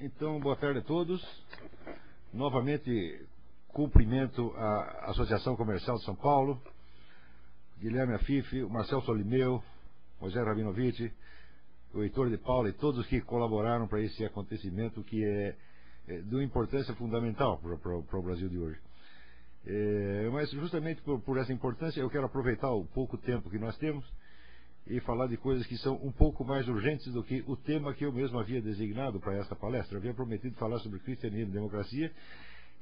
Então, boa tarde a todos. Novamente, cumprimento a Associação Comercial de São Paulo, Guilherme Afife, o Marcel Solimeu, Rogério Rabinovich, o Heitor de Paula e todos que colaboraram para esse acontecimento que é de uma importância fundamental para o Brasil de hoje. Mas justamente por essa importância eu quero aproveitar o pouco tempo que nós temos e falar de coisas que são um pouco mais urgentes do que o tema que eu mesmo havia designado para esta palestra. Eu havia prometido falar sobre cristianismo e democracia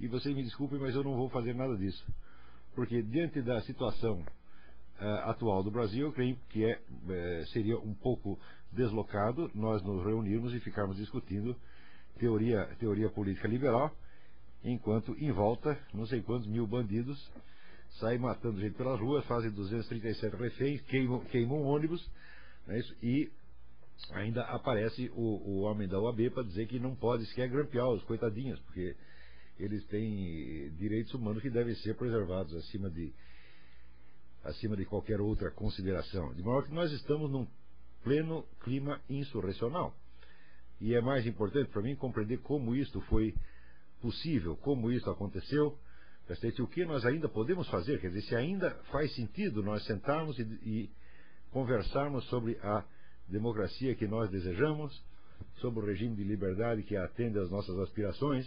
e vocês me desculpem, mas eu não vou fazer nada disso, porque diante da situação atual do Brasil, eu creio que seria um pouco deslocado nós nos reunirmos e ficarmos discutindo teoria política liberal, enquanto em volta não sei quantos mil bandidos saem matando gente pelas ruas, fazem 237 reféns, queimam ônibus, não é isso? E ainda aparece o homem da OAB para dizer que não pode sequer grampear os coitadinhos, porque eles têm direitos humanos que devem ser preservados acima de qualquer outra consideração. De modo que nós estamos num pleno clima insurrecional. E é mais importante para mim compreender como isto foi possível, como isto aconteceu, o que nós ainda podemos fazer, quer dizer, se ainda faz sentido nós sentarmos e conversarmos sobre a democracia que nós desejamos, sobre o regime de liberdade que atende às nossas aspirações,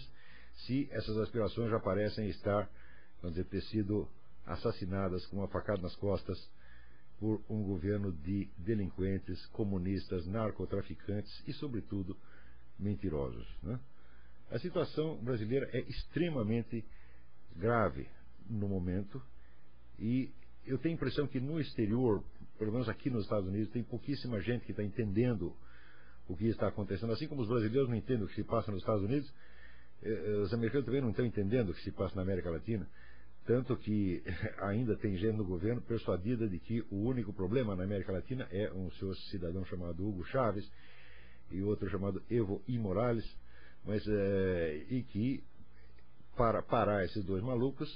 se essas aspirações já parecem estar, vamos dizer, ter sido assassinadas com uma facada nas costas por um governo de delinquentes, comunistas, narcotraficantes e, sobretudo, mentirosos, né? A situação brasileira é extremamente grave no momento e eu tenho a impressão que no exterior, pelo menos aqui nos Estados Unidos, tem pouquíssima gente que está entendendo o que está acontecendo. Assim como os brasileiros não entendem o que se passa nos Estados Unidos, os americanos também não estão entendendo o que se passa na América Latina, tanto que ainda tem gente no governo persuadida de que o único problema na América Latina é um senhor cidadão chamado Hugo Chávez e outro chamado Evo Morales, mas e que para parar esses dois malucos,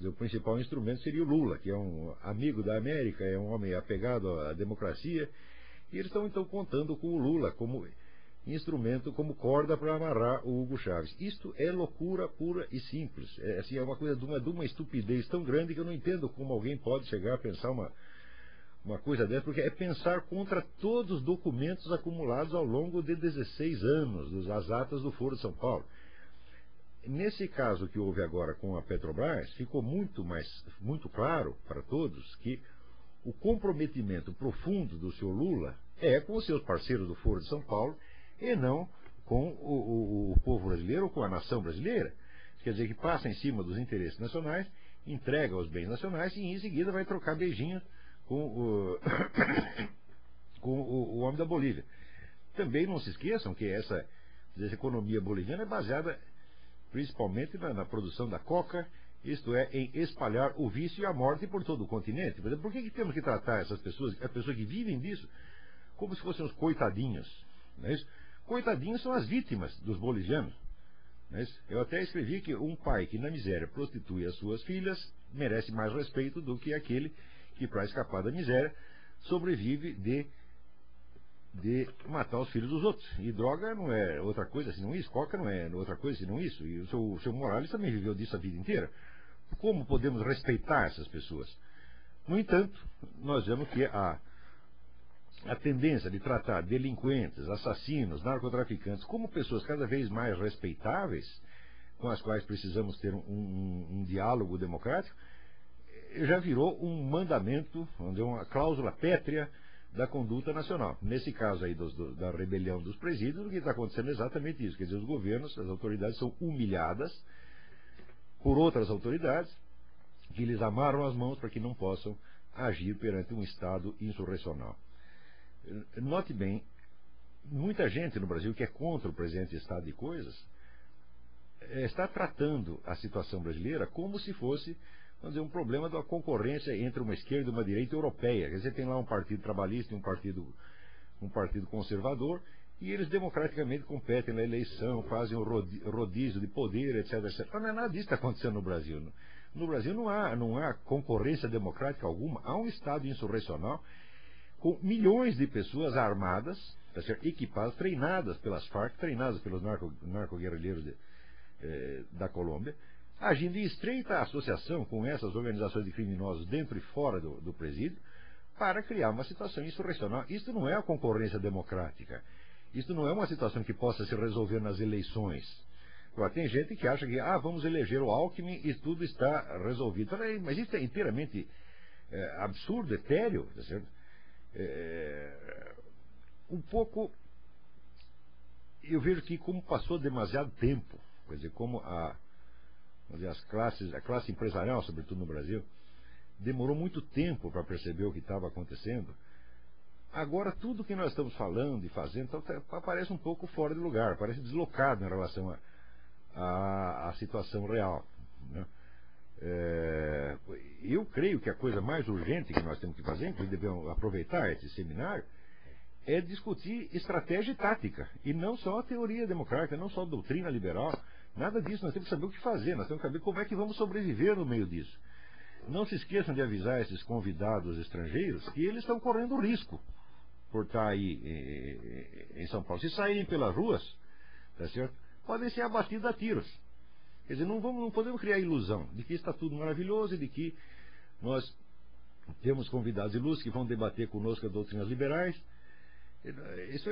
o principal instrumento seria o Lula, que é um amigo da América, é um homem apegado à democracia, e eles estão então contando com o Lula como instrumento, como corda para amarrar o Hugo Chávez. Isto é loucura pura e simples. É uma coisa de uma estupidez tão grande que eu não entendo como alguém pode chegar a pensar uma coisa dessa, porque é pensar contra todos os documentos acumulados ao longo de 16 anos, das atas do Foro de São Paulo. Nesse caso que houve agora com a Petrobras, ficou muito claro para todos que o comprometimento profundo do senhor Lula é com os seus parceiros do Foro de São Paulo e não com o povo brasileiro ou com a nação brasileira. Quer dizer, que passa em cima dos interesses nacionais, entrega os bens nacionais e em seguida vai trocar beijinhos com o homem da Bolívia. Também não se esqueçam que essa economia boliviana é baseada principalmente na produção da coca, isto é, em espalhar o vício e a morte por todo o continente. Por que temos que tratar essas pessoas, as pessoas que vivem disso, como se fossem os coitadinhos? Não é isso? Coitadinhos são as vítimas dos bolivianos. Não é isso? Eu até escrevi que um pai que na miséria prostitui as suas filhas merece mais respeito do que aquele que, para escapar da miséria, sobrevive de matar os filhos dos outros. E droga não é outra coisa senão isso, coca não é outra coisa senão isso. E o seu Morales também viveu disso a vida inteira. Como podemos respeitar essas pessoas? No entanto, nós vemos que a tendência de tratar delinquentes, assassinos, narcotraficantes como pessoas cada vez mais respeitáveis, com as quais precisamos ter um diálogo democrático, já virou um mandamento, uma cláusula pétrea da conduta nacional. Nesse caso aí da rebelião dos presídios, o que está acontecendo é exatamente isso. Quer dizer, os governos, as autoridades são humilhadas por outras autoridades que lhes amarram as mãos para que não possam agir perante um Estado insurrecional. Note bem, muita gente no Brasil que é contra o presente estado de coisas está tratando a situação brasileira como se fosse, vamos dizer, um problema da concorrência entre uma esquerda e uma direita europeia. Quer dizer, tem lá um partido trabalhista e um partido conservador, e eles democraticamente competem na eleição, fazem o rodízio de poder, etc, etc. Não é nada disso que está acontecendo no Brasil. No Brasil não há concorrência democrática alguma. Há um Estado insurrecional com milhões de pessoas armadas, tá certo? Equipadas, treinadas pelas Farc, treinadas pelos narco-guerrilheiros da Colômbia, agindo em estreita associação com essas organizações de criminosos dentro e fora do presídio, para criar uma situação insurrecional. Isso não é a concorrência democrática. Isso não é uma situação que possa se resolver nas eleições. Agora, tem gente que acha que vamos eleger o Alckmin e tudo está resolvido. Mas isso é inteiramente absurdo, etéreo, tá certo? Um pouco, eu vejo que como passou demasiado tempo, quer dizer, como a classe empresarial, sobretudo no Brasil, demorou muito tempo para perceber o que estava acontecendo. Agora tudo que nós estamos falando e fazendo parece um pouco fora de lugar, parece deslocado em relação à situação real, né? Eu creio que a coisa mais urgente que nós temos que fazer, inclusive devemos aproveitar esse seminário, é discutir estratégia e tática, e não só a teoria democrática, não só a doutrina liberal, nada disso. Nós temos que saber o que fazer, nós temos que saber como é que vamos sobreviver no meio disso. Não se esqueçam de avisar esses convidados estrangeiros que eles estão correndo risco por estar aí em São Paulo. Se saírem pelas ruas, tá certo? Podem ser abatidos a tiros. Quer dizer, não podemos criar a ilusão de que está tudo maravilhoso e de que nós temos convidados ilustres que vão debater conosco as doutrinas liberais. Isso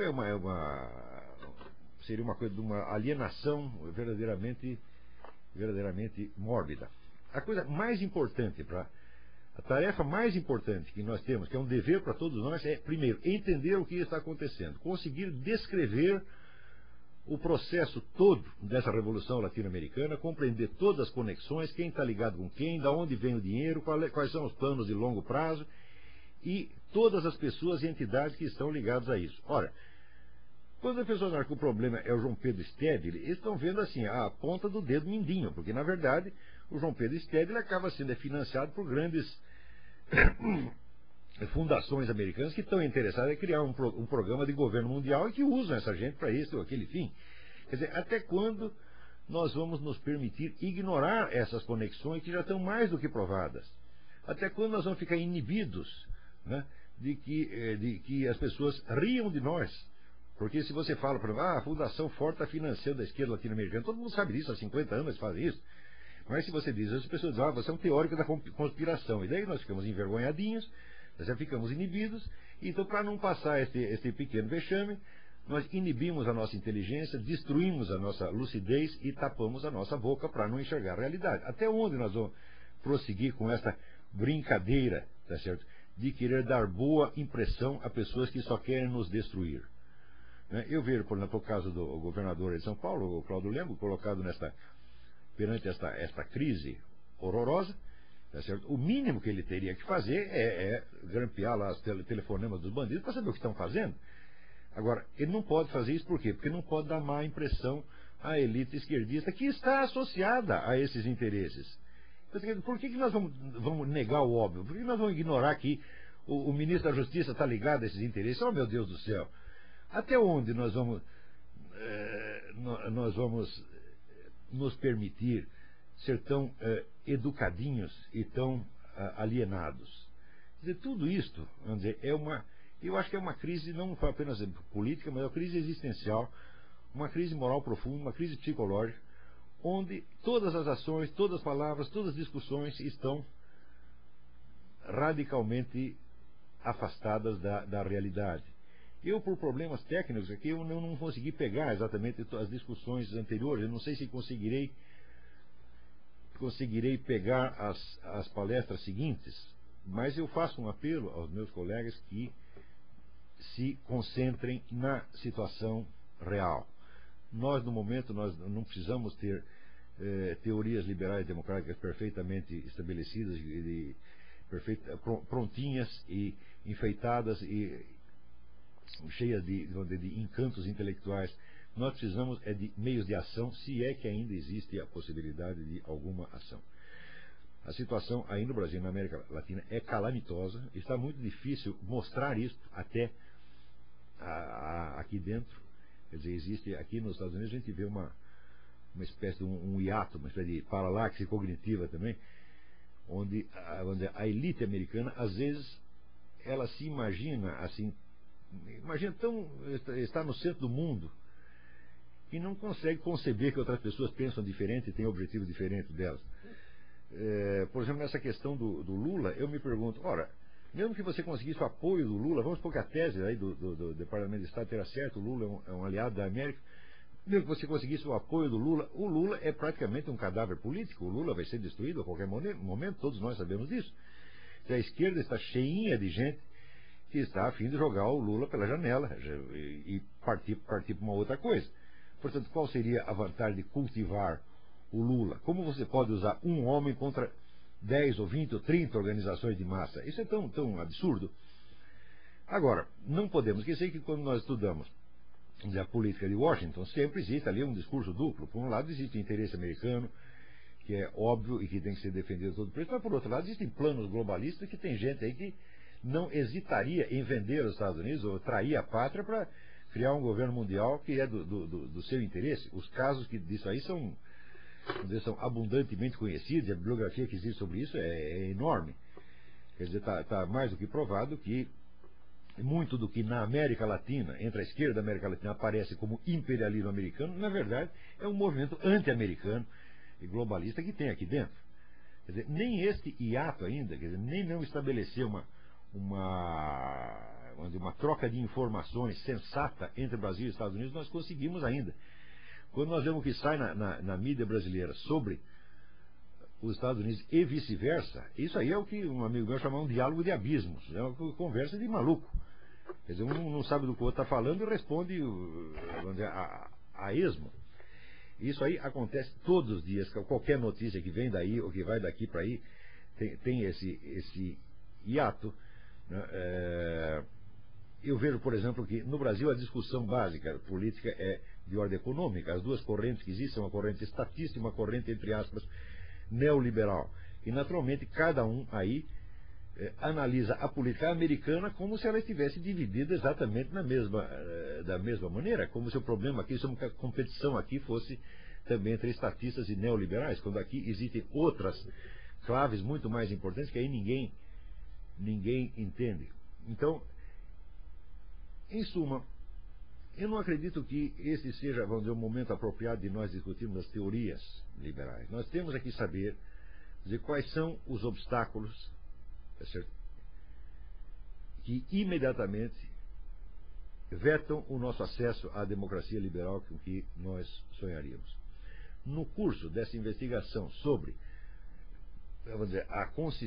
seria uma coisa de uma alienação verdadeiramente mórbida. A tarefa mais importante que nós temos, que é um dever para todos nós, é, primeiro, entender o que está acontecendo, conseguir descrever o processo todo dessa revolução latino-americana, compreender todas as conexões, quem está ligado com quem, de onde vem o dinheiro, quais são os planos de longo prazo e todas as pessoas e entidades que estão ligadas a isso. Ora, quando as pessoas acham que o problema é o João Pedro Stedley, eles estão vendo assim a ponta do dedo mindinho, porque na verdade o João Pedro Stedley acaba sendo financiado por grandes fundações americanas que estão interessadas em criar um programa de governo mundial e que usam essa gente para esse ou aquele fim. Quer dizer, até quando nós vamos nos permitir ignorar essas conexões que já estão mais do que provadas? Até quando nós vamos ficar inibidos, né, de que as pessoas riam de nós? Porque se você fala, por exemplo, a Fundação Ford está financiando a esquerda latino-americana, todo mundo sabe disso, há 50 anos eles fazem isso. Mas se você diz, as pessoas dizem, você é um teórico da conspiração. E daí nós ficamos envergonhadinhos, nós já ficamos inibidos. Então, para não passar esse pequeno vexame, nós inibimos a nossa inteligência, destruímos a nossa lucidez e tapamos a nossa boca para não enxergar a realidade. Até onde nós vamos prosseguir com essa brincadeira, tá certo, de querer dar boa impressão a pessoas que só querem nos destruir? Eu vejo, por exemplo, o caso do governador de São Paulo, o Cláudio Lengo, colocado perante esta crise horrorosa, tá certo? O mínimo que ele teria que fazer é grampear lá os telefonemas dos bandidos para saber o que estão fazendo. Agora, ele não pode fazer isso por quê? Porque não pode dar má impressão à elite esquerdista que está associada a esses interesses. Por que nós vamos negar o óbvio? Por que nós vamos ignorar que o ministro da Justiça está ligado a esses interesses? Oh, meu Deus do céu! Até onde nós vamos nos permitir ser tão educadinhos e tão alienados? Quer dizer, tudo isto, vamos dizer, eu acho que é uma crise não apenas política, mas é uma crise existencial, uma crise moral profunda, uma crise psicológica, onde todas as ações, todas as palavras, todas as discussões estão radicalmente afastadas da realidade. Eu, por problemas técnicos aqui, eu não consegui pegar exatamente as discussões anteriores. Eu não sei se conseguirei pegar as palestras seguintes, mas eu faço um apelo aos meus colegas que se concentrem na situação real. Nós, no momento, nós não precisamos ter teorias liberais democráticas perfeitamente estabelecidas, prontinhas e enfeitadas e cheias de encantos intelectuais. Nós precisamos de meios de ação, se é que ainda existe a possibilidade de alguma ação. A situação aí no Brasil e na América Latina é calamitosa. Está muito difícil mostrar isso até aqui dentro. Quer dizer, existe aqui nos Estados Unidos, a gente vê uma espécie de um hiato, uma espécie de paralaxe cognitiva também, onde a elite americana, às vezes, ela se imagina assim Imagina estar no centro do mundo e não consegue conceber que outras pessoas pensam diferente e têm objetivos diferentes delas. Por exemplo, nessa questão do Lula, eu me pergunto, ora, mesmo que você conseguisse o apoio do Lula, vamos supor que a tese aí do Departamento de Estado terá certo, o Lula é um aliado da América, mesmo que você conseguisse o apoio do Lula, o Lula é praticamente um cadáver político, o Lula vai ser destruído a qualquer momento, todos nós sabemos disso. E a esquerda está cheinha de gente que está a fim de jogar o Lula pela janela e partir para uma outra coisa. Portanto, qual seria a vantagem de cultivar o Lula? Como você pode usar um homem contra 10 ou 20 ou 30 organizações de massa? Isso é tão absurdo. Agora, não podemos esquecer que quando nós estudamos a política de Washington, sempre existe ali um discurso duplo. Por um lado, existe o interesse americano, que é óbvio e que tem que ser defendido a todo preço, mas por outro lado, existem planos globalistas que tem gente aí que não hesitaria em vender os Estados Unidos ou trair a pátria para criar um governo mundial que é do seu interesse. Os casos disso aí são abundantemente conhecidos, e a bibliografia que existe sobre isso é enorme. Quer dizer, está mais do que provado que muito do que na América Latina, entre a esquerda da América Latina, aparece como imperialismo americano, na verdade, é um movimento anti-americano e globalista que tem aqui dentro. Quer dizer, nem este hiato ainda, quer dizer, nem não estabeleceu uma troca de informações sensata entre Brasil e Estados Unidos, nós conseguimos ainda. Quando nós vemos o que sai na mídia brasileira sobre os Estados Unidos e vice-versa, isso aí é o que um amigo meu chama um diálogo de abismos, é uma conversa de maluco. Quer dizer, um não sabe do que o outro está falando e responde a esmo. Isso aí acontece todos os dias, qualquer notícia que vem daí ou que vai daqui para aí tem esse hiato, né? Eu vejo, por exemplo, que no Brasil a discussão básica política é de ordem econômica. As duas correntes que existem, uma corrente estatista e uma corrente, entre aspas, neoliberal. E, naturalmente, cada um aí analisa a política americana como se ela estivesse dividida exatamente da mesma maneira, como se o problema aqui, se a competição aqui fosse também entre estatistas e neoliberais, quando aqui existem outras claves muito mais importantes que aí ninguém entende. Então, em suma, eu não acredito que esse seja, vamos dizer, o momento apropriado de nós discutirmos as teorias liberais. Nós temos aqui saber dizer, quais são os obstáculos, tá certo, que imediatamente vetam o nosso acesso à democracia liberal com que nós sonharíamos. No curso dessa investigação sobre, vamos dizer,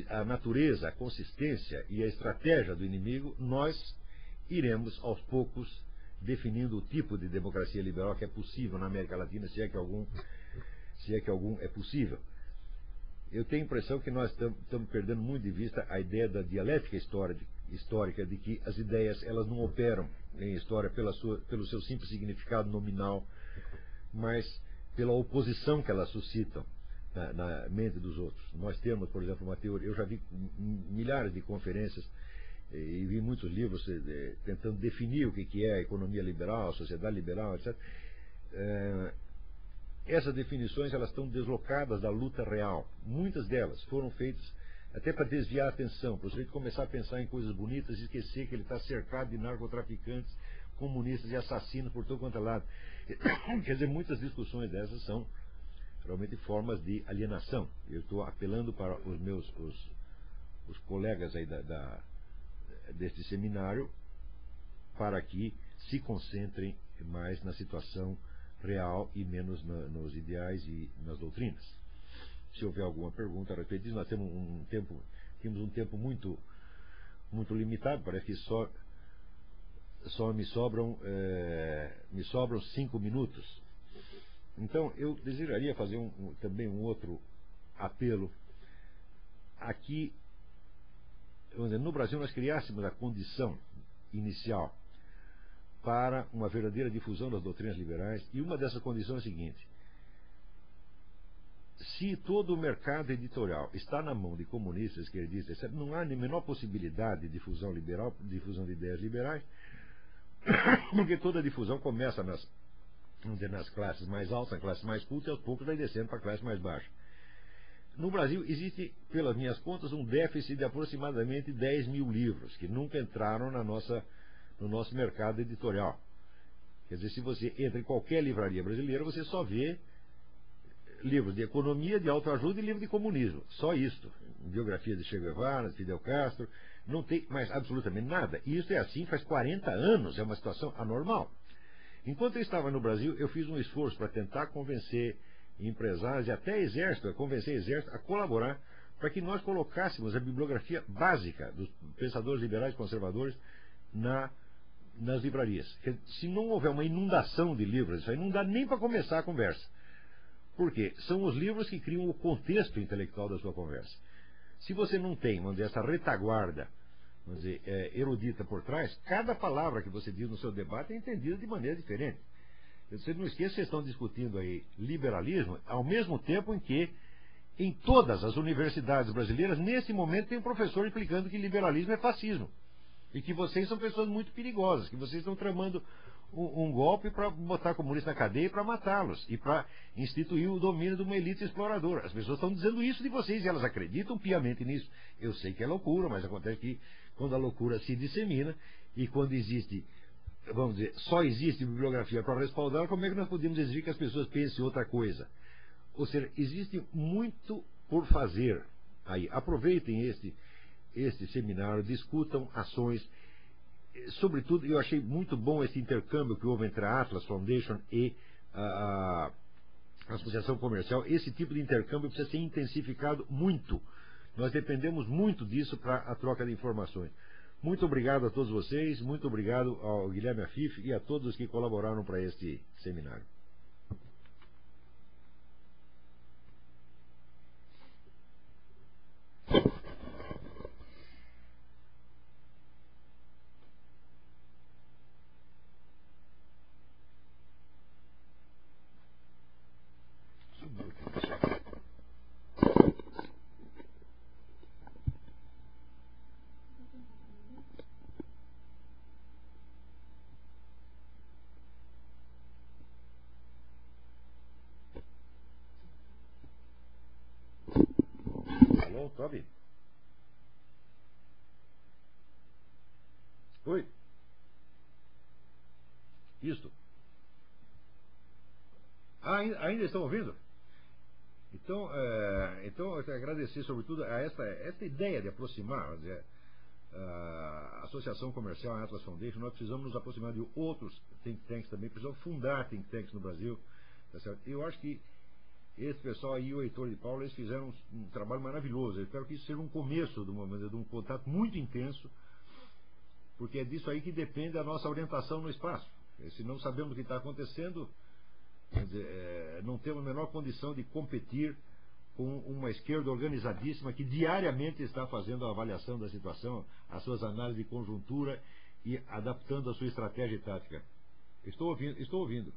a natureza, a consistência e a estratégia do inimigo, nós iremos, aos poucos, definindo o tipo de democracia liberal que é possível na América Latina, se é que algum é possível. Eu tenho a impressão que nós estamos perdendo muito de vista a ideia da dialética histórica, de que as ideias elas não operam em história pelo seu simples significado nominal, mas pela oposição que elas suscitam na mente dos outros. Nós temos, por exemplo, uma teoria, eu já vi milhares de conferências e vi muitos livros tentando definir o que é a economia liberal, a sociedade liberal, etc. Essas definições elas estão deslocadas da luta real. Muitas delas foram feitas até para desviar a atenção, para o sujeito começar a pensar em coisas bonitas e esquecer que ele está cercado de narcotraficantes, comunistas e assassinos por todo quanto é lado. Quer dizer, muitas discussões dessas são realmente formas de alienação. Eu estou apelando para os colegas aí deste seminário para que se concentrem mais na situação real e menos nos ideais e nas doutrinas. Se houver alguma pergunta a respeito disso, nós temos um tempo muito limitado, parece que só me sobram 5 minutos. Então eu desejaria fazer também um outro apelo. Aqui, vamos dizer, no Brasil nós criássemos a condição inicial para uma verdadeira difusão das doutrinas liberais, e uma dessas condições é a seguinte: se todo o mercado editorial está na mão de comunistas, esquerdistas, etc., não há nem a menor possibilidade de difusão liberal, difusão de ideias liberais, porque toda a difusão começa nas classes mais altas, nas classes mais cultas, e aos poucos vai descendo para a classe mais baixa. No Brasil existe, pelas minhas contas, um déficit de aproximadamente 10 mil livros, que nunca entraram no nosso mercado editorial. Quer dizer, se você entra em qualquer livraria brasileira, você só vê livros de economia, de autoajuda e livro de comunismo. Só isto. Biografia de Che Guevara, de Fidel Castro. Não tem mais absolutamente nada. E isso é assim faz 40 anos. É uma situação anormal. Enquanto eu estava no Brasil, eu fiz um esforço para tentar convencer empresários e até exército, a convencer exército a colaborar para que nós colocássemos a bibliografia básica dos pensadores liberais e conservadores nas livrarias. Se não houver uma inundação de livros, isso aí não dá nem para começar a conversa. Por quê? São os livros que criam o contexto intelectual da sua conversa. Se você não tem, vamos dizer, essa retaguarda, vamos dizer, erudita por trás, cada palavra que você diz no seu debate é entendida de maneira diferente. Você não esqueça que vocês estão discutindo aí liberalismo, ao mesmo tempo em que, em todas as universidades brasileiras, nesse momento tem um professor explicando que liberalismo é fascismo. E que vocês são pessoas muito perigosas, que vocês estão tramando um golpe para botar comunistas na cadeia e para matá-los, e para instituir o domínio de uma elite exploradora. As pessoas estão dizendo isso de vocês e elas acreditam piamente nisso. Eu sei que é loucura, mas acontece que quando a loucura se dissemina e quando existe, vamos dizer, só existe bibliografia para respaldar, como é que nós podemos exigir que as pessoas pensem outra coisa? Ou seja, existe muito por fazer aí. Aproveitem este seminário, discutam ações. Sobretudo, eu achei muito bom esse intercâmbio que houve entre a Atlas Foundation e a Associação Comercial. Esse tipo de intercâmbio precisa ser intensificado muito. Nós dependemos muito disso para a troca de informações. Muito obrigado a todos vocês, muito obrigado ao Guilherme Afif e a todos que colaboraram para este seminário. Alô, Toby? Oi? Isto? Ainda estão ouvindo? Então, eu quero agradecer sobretudo a esta ideia de aproximar, dizer, a Associação Comercial, a Atlas Foundation. Nós precisamos nos aproximar de outros think tanks também, precisamos fundar think tanks no Brasil. Tá certo? Eu acho que esse pessoal aí, o Heitor de Paula, eles fizeram um trabalho maravilhoso. Eu espero que isso seja um começo de um contato muito intenso, porque é disso aí que depende a nossa orientação no espaço. Se não sabemos o que está acontecendo, quer dizer, não temos a menor condição de competir com uma esquerda organizadíssima que diariamente está fazendo a avaliação da situação, as suas análises de conjuntura e adaptando a sua estratégia e tática. Estou ouvindo.